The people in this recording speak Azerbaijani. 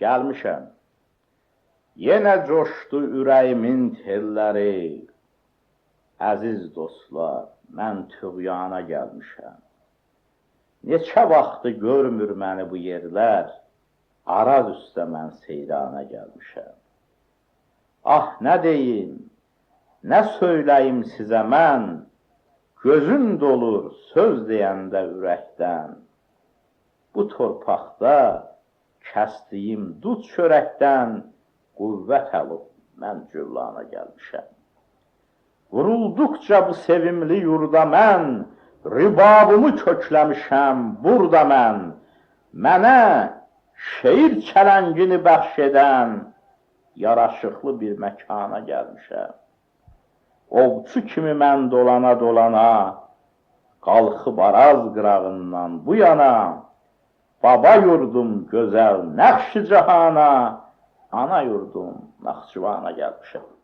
gəlmişəm. Yenə coşdu ürəyimin telləri. Əziz dostlar, mən tüğyana gəlmişəm. Neçə vaxtı görmür məni bu yerlər, Araz üstə mən seyrana gəlmişəm. Ah, nə deyim, nə söyləyim sizə mən, gözüm dolur söz deyəndə ürəkdən. Bu torpaqda kəsdiyim dud çörəkdən qüvvət alıb mən cövlana gəlmişəm. Vurulduqca bu sevimli yurda mən, ribabımı kökləmişəm burada mən. Mənə şeir çələngini bəxş edən yaraşıqlı bir məkana gəlmişəm. Ovçu kimi mən dolana dolana, qalxıb Araz qırağından bu yana, baba yurdum gözəl Nəqş-i Cahana, ana yurdum Naxçıvana gəlmişəm.